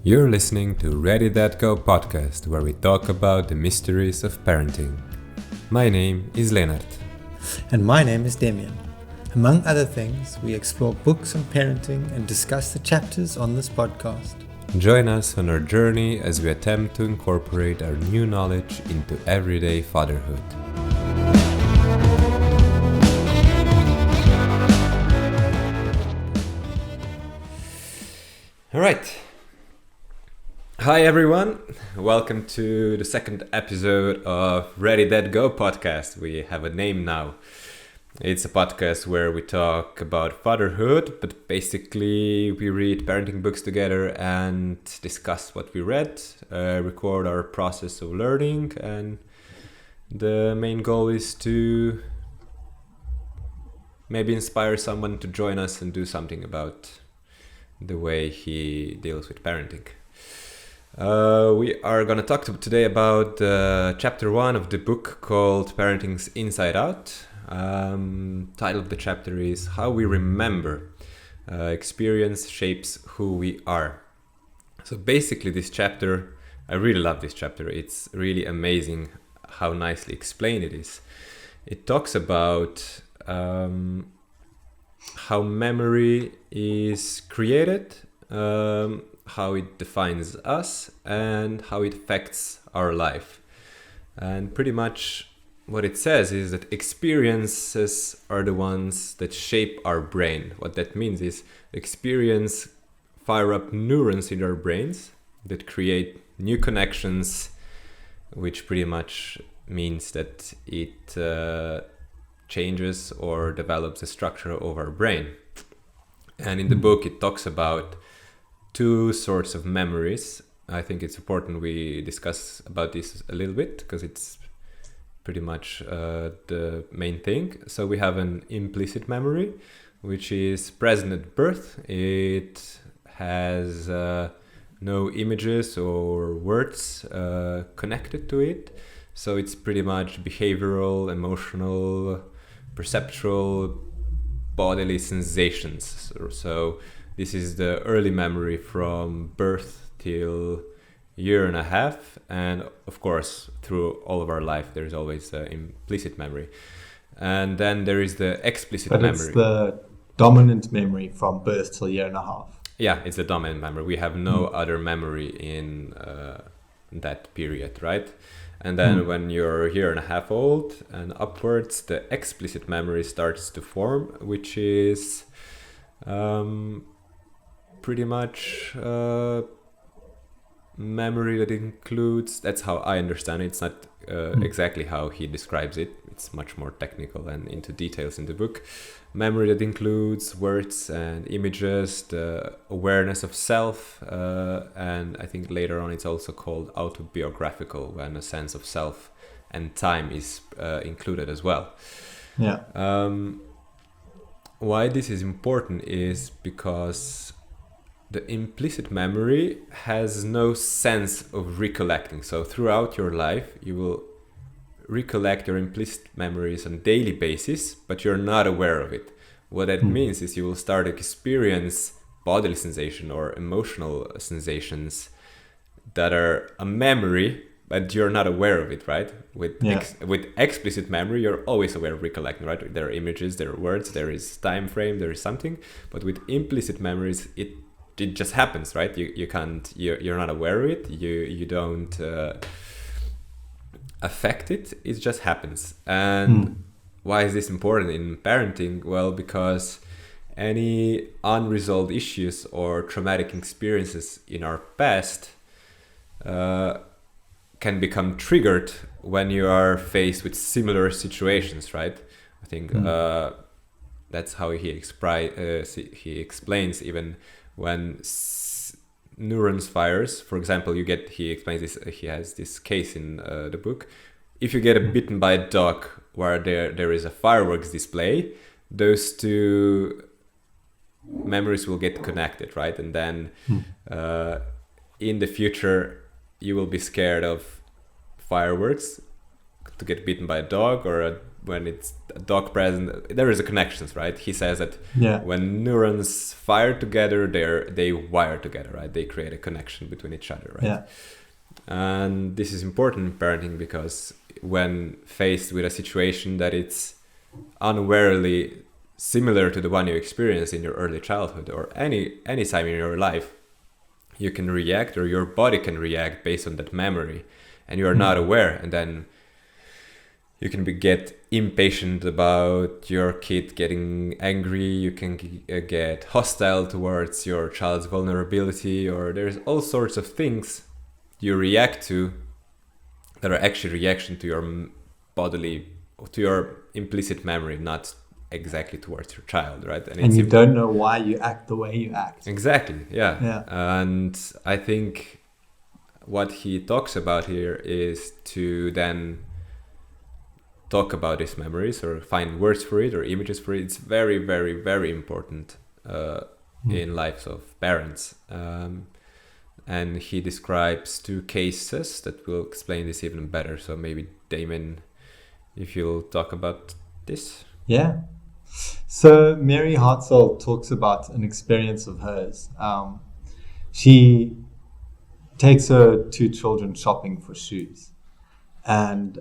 You're listening to Ready That Go podcast, where we talk about the mysteries of parenting. My name is Lenart. And my name is Demian. Among other things, we explore books on parenting and discuss the chapters on this podcast. Join us on our journey as we attempt to incorporate our new knowledge into everyday fatherhood. All right. Hi everyone, welcome to the second episode of Ready That Go podcast. We have a name now. It's a podcast where we talk about fatherhood, but basically we read parenting books together and discuss what we read, record our process of learning, and the main goal is to maybe inspire someone to join us and do something about the way he deals with parenting. We are going to talk today about chapter 1 of the book called Parenting's Inside Out. Title of the chapter is How We Remember. Experience shapes who we are. So basically this chapter, I really love this chapter. It's really amazing how nicely explained it is. It talks about how memory is created, how it defines us, and how it affects our life. And pretty much what it says is that experiences are the ones that shape our brain. What that means is experience fire up neurons in our brains that create new connections, which pretty much means that it changes or develops the structure of our brain. And in the book it talks about two sorts of memories. I think it's important we discuss about this a little bit because it's pretty much the main thing. So we have an implicit memory, which is present at birth. It has no images or words connected to it. So it's pretty much behavioral, emotional, perceptual, bodily sensations. So this is the early memory from birth till year and a half, and of course through all of our life there's always implicit memory. And then there is the explicit memory. But it's the dominant memory from birth till year and a half. Yeah, it's the dominant memory. We have no other memory in that period, right? And then when you're a year and a half old and upwards, the explicit memory starts to form, which is pretty much memory that includes, that's how I understand it. It's not exactly how he describes it. It's much more technical and into details in the book. Memory that includes words and images, the awareness of self, and I think later on it's also called autobiographical, when a sense of self and time is included as well. Yeah. Why this is important is because the implicit memory has no sense of recollecting. So throughout your life, you will recollect your implicit memories on a daily basis, but you're not aware of it. What that means is you will start to experience bodily sensation or emotional sensations that are a memory, but you're not aware of it, right? With explicit memory, you're always aware of recollecting, right? There are images, there are words, there is time frame, there is something. But with implicit memories, it just happens, right? You're not aware of it. You don't affect it. It just happens. And why is this important in parenting? Well, because any unresolved issues or traumatic experiences in our past can become triggered when you are faced with similar situations, right? I think that's how he explains even when neurons fires. For example, he explains this, he has this case in the book. If you get bitten by a dog where there is a fireworks display, those two memories will get connected, right? And then in the future, you will be scared of fireworks to get bitten by a dog or a when it's a dog present, there is a connections, right? He says that Yeah. when neurons fire together, they wire together, right? They create a connection between each other, right? Yeah. And this is important in parenting because when faced with a situation that it's unawarely similar to the one you experienced in your early childhood or any time in your life, you can react, or your body can react based on that memory, and you are not aware, and then you can get impatient about your kid getting angry, you can get hostile towards your child's vulnerability, or there's all sorts of things you react to that are actually reaction to your bodily, to your implicit memory, not exactly towards your child, right? And you don't know why you act the way you act. Exactly, yeah. Yeah. And I think what he talks about here is to then talk about these memories or find words for it or images for it. It's very, very, very important in lives of parents. And he describes 2 cases that will explain this even better. So maybe Damon, if you'll talk about this. Yeah. So Mary Hartzell talks about an experience of hers. She takes her 2 children shopping for shoes. And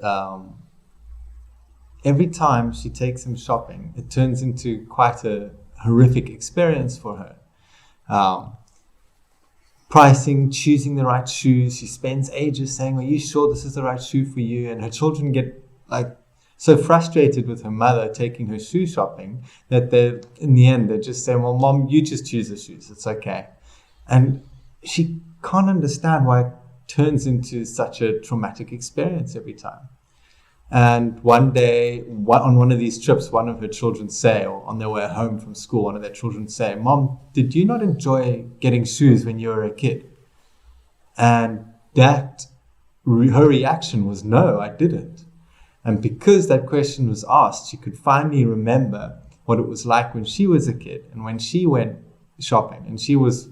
every time she takes them shopping, it turns into quite a horrific experience for her. Pricing, choosing the right shoes. She spends ages saying, are you sure this is the right shoe for you? And her children get so frustrated with her mother taking her shoe shopping that in the end, they just say, well, Mom, you just choose the shoes. It's okay. And she can't understand why it turns into such a traumatic experience every time. And one day, on one of these trips, one of her children say, or on their way home from school, one of their children say, Mom, did you not enjoy getting shoes when you were a kid? And her reaction was, no, I didn't. And because that question was asked, she could finally remember what it was like when she was a kid and when she went shopping. And she was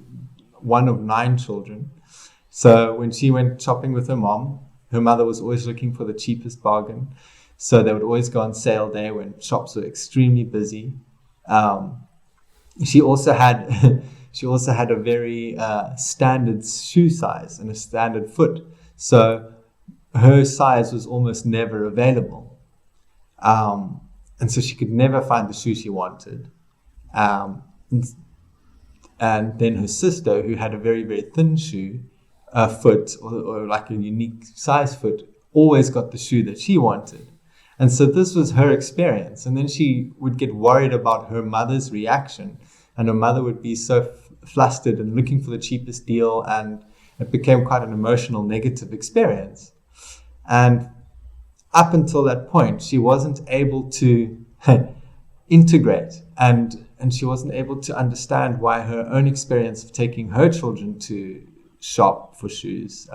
one of 9 children. So when she went shopping with her mom, her mother was always looking for the cheapest bargain. So they would always go on sale day when shops were extremely busy. She also had a very standard shoe size and a standard foot. So her size was almost never available. And so she could never find the shoe she wanted. And then her sister, who had a very, very thin foot, or like a unique size foot, always got the shoe that she wanted. And so this was her experience. And then she would get worried about her mother's reaction. And her mother would be so flustered and looking for the cheapest deal. And it became quite an emotional, negative experience. And up until that point, she wasn't able to integrate and she wasn't able to understand why her own experience of taking her children to shop for shoes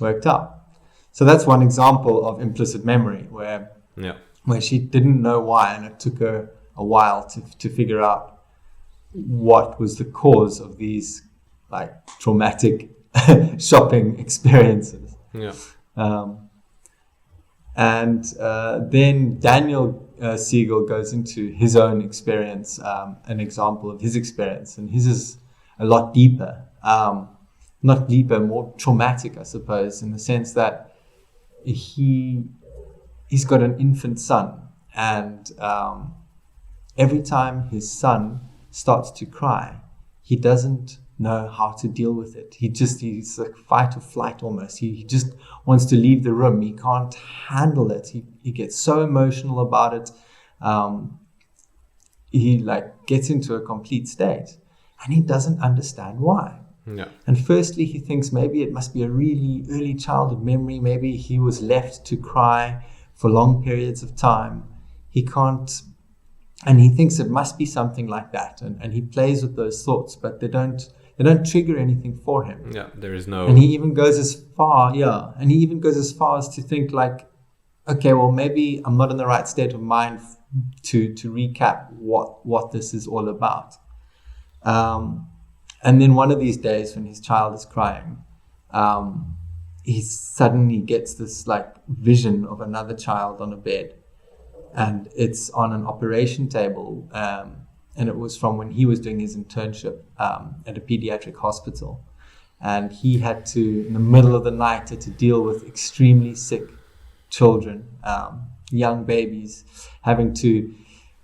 worked out. So that's one example of implicit memory where she didn't know why, and it took her a while to figure out what was the cause of these traumatic shopping experiences. Then Daniel Siegel goes into his own experience, an example of his experience, and his is a lot deeper. Not deeper, more traumatic, I suppose, in the sense that he's got an infant son, and every time his son starts to cry, he doesn't know how to deal with it. He's like fight or flight almost. He just wants to leave the room. He can't handle it. He gets so emotional about it. He gets into a complete state, and he doesn't understand why. And firstly, he thinks maybe it must be a really early childhood memory. Maybe he was left to cry for long periods of time. He can't, and he thinks it must be something like that. And he plays with those thoughts, but they don't trigger anything for him. There is no. And he even goes as far, as to think okay, well, maybe I'm not in the right state of mind to recap what this is all about. And then one of these days when his child is crying, he suddenly gets this vision of another child on a bed. and it's on an operation table, and it was from when he was doing his internship at a pediatric hospital, and he had to, in the middle of the night, had to deal with extremely sick children, young babies, having to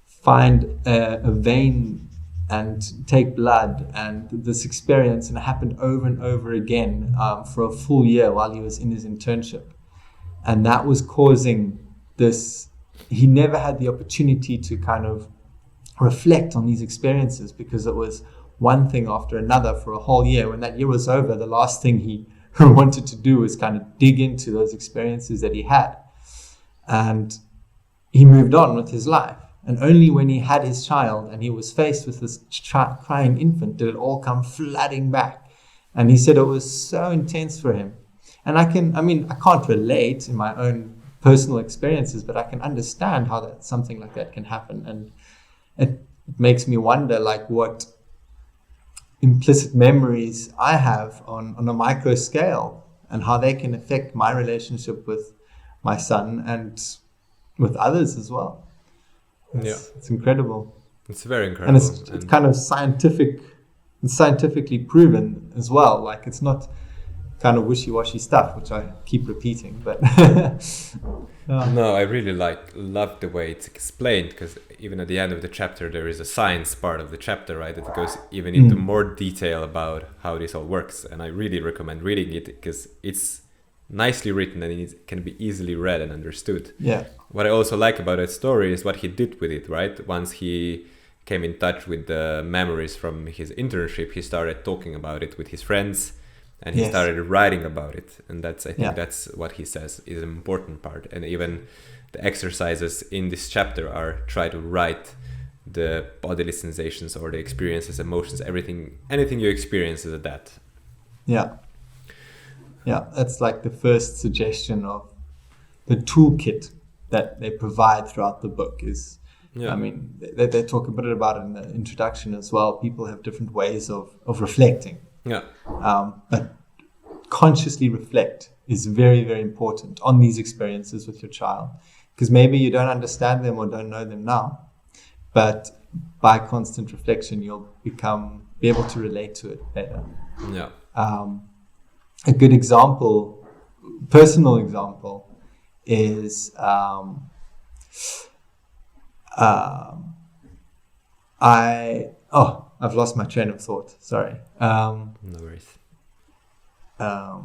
find a vein and take blood, and this experience, and it happened over and over again for a full year while he was in his internship. And that was causing this, he never had the opportunity to kind of reflect on these experiences, because it was one thing after another for a whole year. When that year was over, the last thing he wanted to do was kind of dig into those experiences that he had. And he moved on with his life. And only when he had his child and he was faced with this crying infant did it all come flooding back. And he said it was so intense for him. And I can't relate in my own personal experiences, but I can understand how something like that can happen. And it makes me wonder, like, what implicit memories I have on a micro scale, and how they can affect my relationship with my son and with others as well. It's incredible. It's very incredible. And it's kind of scientifically proven as well. Like, it's not kind of wishy-washy stuff, which I keep repeating, but No, I really love the way it's explained, because even at the end of the chapter there is a science part of the chapter, right, that goes even into more detail about how this all works. And I really recommend reading it, because it's nicely written and it can be easily read and understood. Yeah. What I also like about that story is what he did with it, right? Once he came in touch with the memories from his internship, he started talking about it with his friends, and he started writing about it. And I think that's what he says is an important part. And even the exercises in this chapter are try to write the bodily sensations or the experiences, emotions, anything you experience is that. Yeah. Yeah, that's like the first suggestion of the toolkit that they provide throughout the book is, I mean, they talk a bit about it in the introduction as well. People have different ways of reflecting. Yeah. But consciously reflect is very, very important on these experiences with your child, because maybe you don't understand them or don't know them now, but by constant reflection, you'll be able to relate to it better. Yeah. A good example, personal example, is I've lost my train of thought. Sorry. No worries. I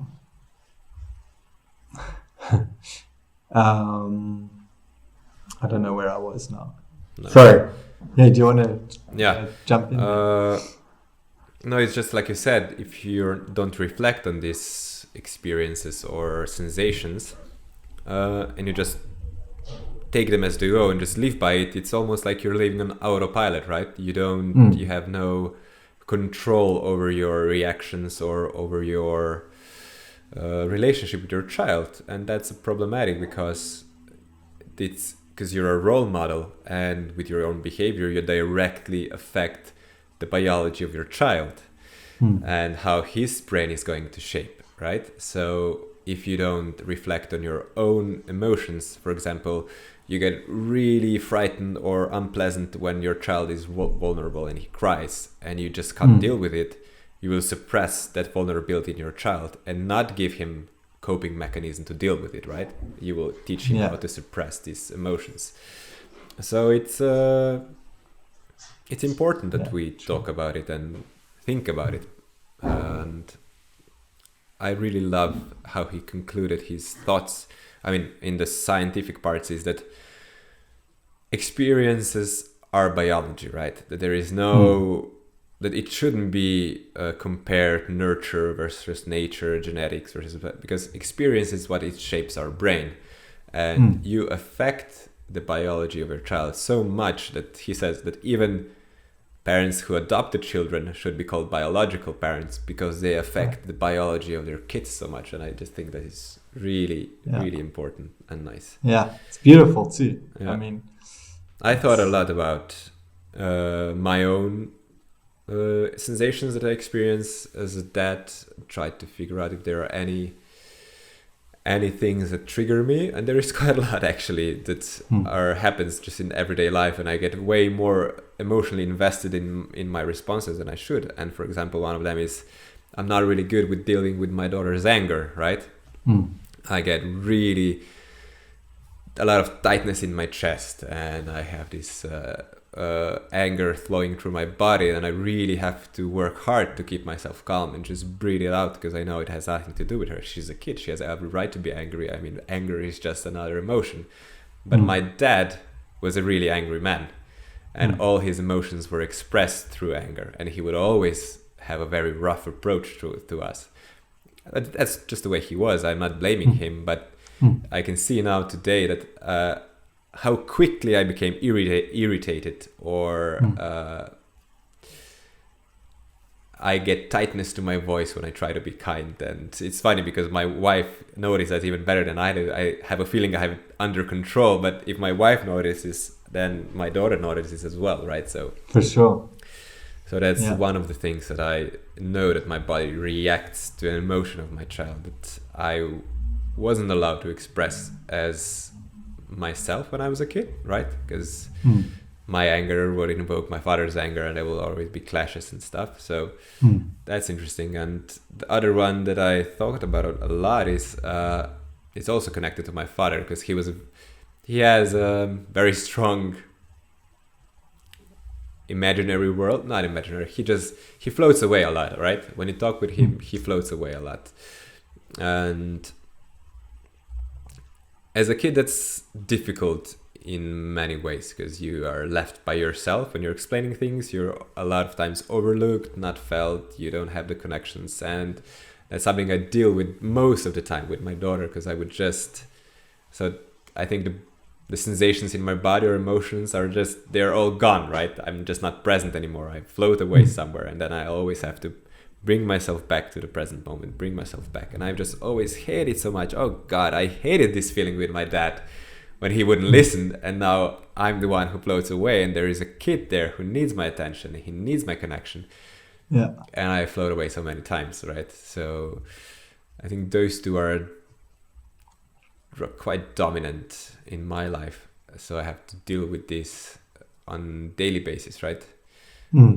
don't know where I was now. No. Sorry. Yeah, do you want to jump in? No, it's just like you said, if you don't reflect on these experiences or sensations, and you just take them as they go and just live by it, it's almost like you're living on autopilot, right? You have no control over your reactions or over your relationship with your child. And that's problematic, because you're a role model, and with your own behavior you directly affect the biology of your child and how his brain is going to shape, right? So if you don't reflect on your own emotions, for example, you get really frightened or unpleasant when your child is vulnerable and he cries, and you just can't deal with it, you will suppress that vulnerability in your child and not give him coping mechanism to deal with it, right? You will teach him how to suppress these emotions. So it's important that we talk about it and think about it. And I really love how he concluded his thoughts. I mean, in the scientific parts, is that experiences are biology, right? That there is that it shouldn't be compared nurture versus nature, genetics versus, because experience is what it shapes our brain. And you affect the biology of your child so much that he says that even parents who adopted children should be called biological parents, because they affect the biology of their kids so much. And I just think that is really, really important and nice. Yeah, it's beautiful too. Yeah. I mean, I thought a lot about my own sensations that I experience as a dad, tried to figure out if there are any things that trigger me, and there is quite a lot actually that happens just in everyday life, and I get way more emotionally invested in my responses than I should. And for example, one of them is I'm not really good with dealing with my daughter's anger, right? I get really a lot of tightness in my chest, and I have this anger flowing through my body, and I really have to work hard to keep myself calm and just breathe it out, because I know it has nothing to do with her. She's a kid. She has every right to be angry. I mean, anger is just another emotion. But my dad was a really angry man, and all his emotions were expressed through anger, and he would always have a very rough approach to us. That's just the way he was. I'm not blaming him, but I can see now today that how quickly I became irritated, or I get tightness to my voice when I try to be kind. And it's funny because my wife noticed that even better than I do. I have a feeling I have it under control, but if my wife notices, then my daughter notices as well, right? So for sure. So that's one of the things that I know, that my body reacts to an emotion of my child that I wasn't allowed to express as myself when I was a kid, right? Because my anger would invoke my father's anger, and there will always be clashes and stuff. So that's interesting. And the other one that I thought about a lot is it's also connected to my father, because he has a very strong imaginary world. Not imaginary, he floats away a lot, right? When you talk with him, he floats away a lot. And as a kid, that's difficult in many ways, because you are left by yourself when you're explaining things. You're a lot of times overlooked, not felt. You don't have the connections, and that's something I deal with most of the time with my daughter, because I think the sensations in my body or emotions they're all gone, right? I'm just not present anymore. I float away somewhere, and then I always have to bring myself back to the present moment, bring myself back. And I've just always hated so much. Oh God, I hated this feeling with my dad when he wouldn't listen. And now I'm the one who floats away, and there is a kid there who needs my attention. He needs my connection. Yeah. And I float away so many times, right? So I think those two are quite dominant in my life. So I have to deal with this on a daily basis, right?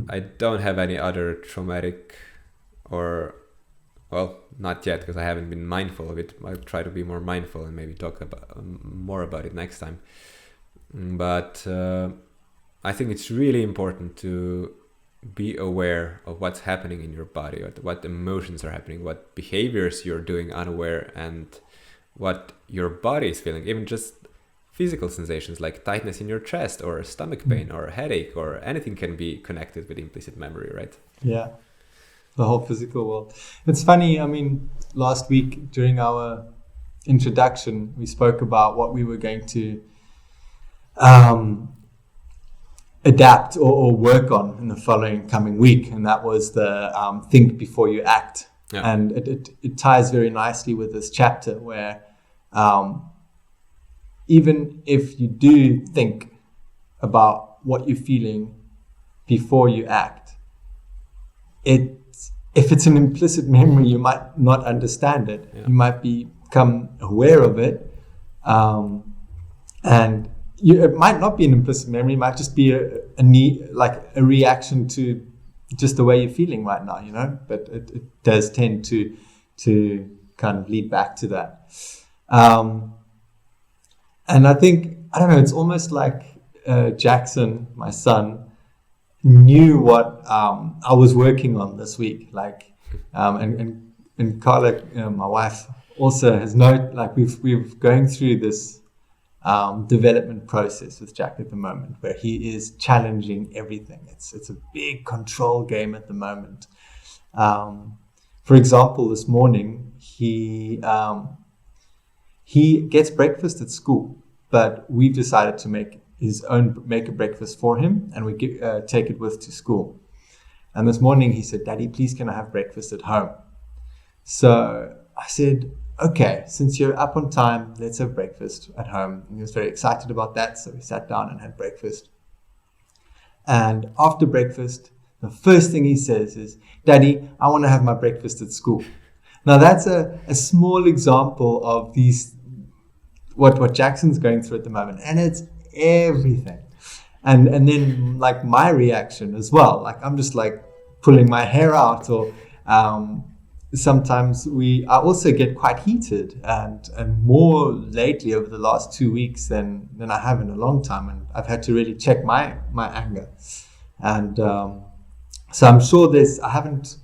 I don't have any other traumatic, or, well, not yet, because I haven't been mindful of it. I'll try to be more mindful and maybe talk more about it next time. But I think it's really important to be aware of what's happening in your body, or what emotions are happening, what behaviors you're doing unaware, and what your body is feeling. Even just physical sensations like tightness in your chest, or stomach pain, or headache, or anything can be connected with implicit memory, right? Yeah. The whole physical world. It's funny, I mean, last week during our introduction, we spoke about what we were going to adapt or work on in the coming week, and that was the think before you act. Yeah. And it ties very nicely with this chapter where even if you do think about what you're feeling before you act, if it's an implicit memory, you might not understand it. Yeah. You might become aware of it, and it might not be an implicit memory. It might just be a reaction to just the way you're feeling right now, you know. But it does tend to kind of lead back to that. And I think, I don't know, it's almost like Jackson, my son, knew what I was working on this week, and Carla, my wife, also has known, like we're going through this development process with Jack at the moment, where he is challenging everything. It's a big control game at the moment. For example, this morning he gets breakfast at school, but we've decided to make a breakfast for him, and we take it with to school. And this morning he said, "Daddy, please can I have breakfast at home?" So I said, "Okay, since you're up on time, let's have breakfast at home." And he was very excited about that, so we sat down and had breakfast. And after breakfast, the first thing he says is, "Daddy, I want to have my breakfast at school." Now that's a small example of these what Jackson's going through at the moment, and it's everything. And then like my reaction as well, like I'm just like pulling my hair out, or sometimes I also get quite heated, and more lately over the last 2 weeks than I have in a long time, and I've had to really check my anger. And so I'm sure I haven't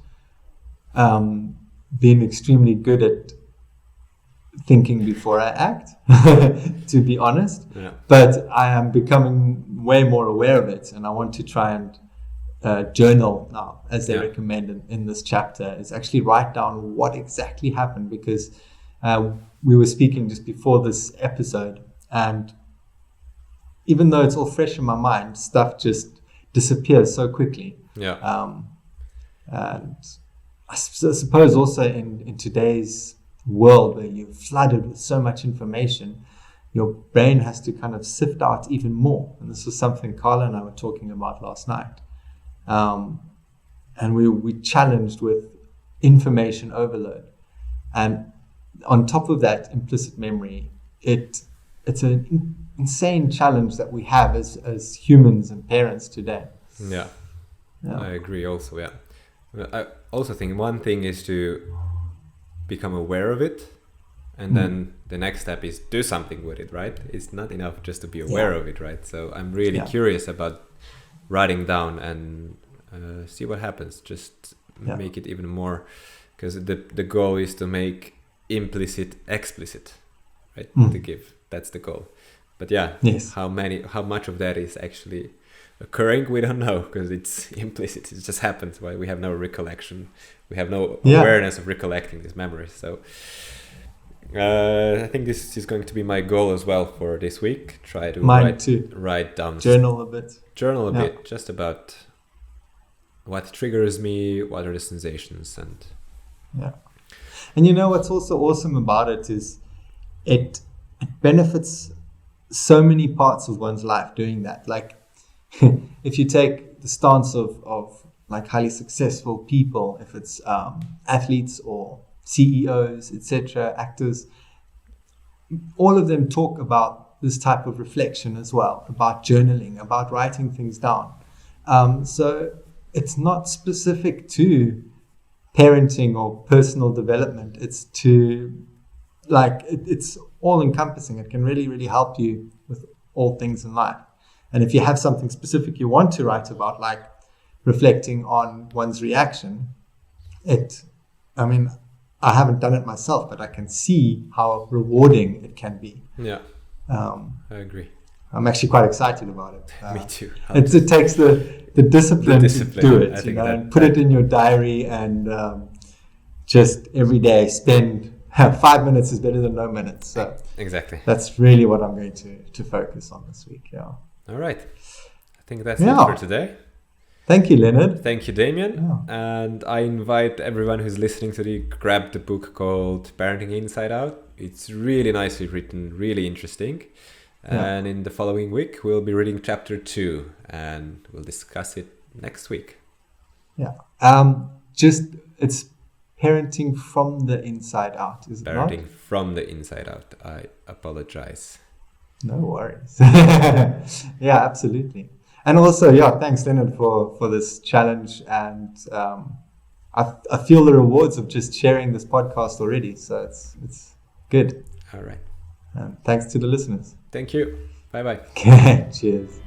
been extremely good at thinking before I act, to be honest. Yeah. But I am becoming way more aware of it, and I want to try and journal now, as they recommend in this chapter, is actually write down what exactly happened, because we were speaking just before this episode, and even though it's all fresh in my mind, stuff just disappears so quickly. Yeah. And I suppose also in today's world, where you're flooded with so much information, your brain has to kind of sift out even more. And this was something Carla and I were talking about last night. And we challenged with information overload. And on top of that, implicit memory, it's an insane challenge that we have as humans and parents today. Yeah. I agree also, yeah. I also think one thing is to become aware of it, and then the next step is do something with it, right? It's not enough just to be aware of it, right? So I'm really curious about writing down and see what happens. Just make it even more, because the goal is to make implicit explicit, right? To give, that's the goal. But how much of that is actually occurring, we don't know, because it's implicit. It just happens. Right? We have no recollection. We have no awareness of recollecting these memories. So I think this is going to be my goal as well for this week. Try to write down, journal a bit, just about what triggers me, what are the sensations, and and you know what's also awesome about it is it benefits so many parts of one's life doing that. Like if you take the stance of like highly successful people, if it's athletes or CEOs, etc., actors, all of them talk about this type of reflection as well, about journaling, about writing things down. So it's not specific to parenting or personal development. It's it's all encompassing. It can really, really help you with all things in life. And if you have something specific you want to write about, like reflecting on one's reaction, I haven't done it myself, but I can see how rewarding it can be. Yeah, I agree. I'm actually quite excited about it. Me too. It takes the discipline to do it, and put it in your diary, and just every day spend 5 minutes is better than no minutes. So exactly. That's really what I'm going to focus on this week. Yeah. All right. I think that's it for today. Thank you, Leonard. Thank you, Demian. And I invite everyone who's listening to grab the book called Parenting Inside Out. It's really nicely written, really interesting. And in the following week, we'll be reading chapter 2, and we'll discuss it next week. Yeah. It's parenting from the inside out, is it not? Parenting from the inside out. I apologize. No worries. Yeah, absolutely. And also, thanks, Leonard, for this challenge. And I feel the rewards of just sharing this podcast already. So it's good. All right. And thanks to the listeners. Thank you. Bye-bye. Okay, cheers.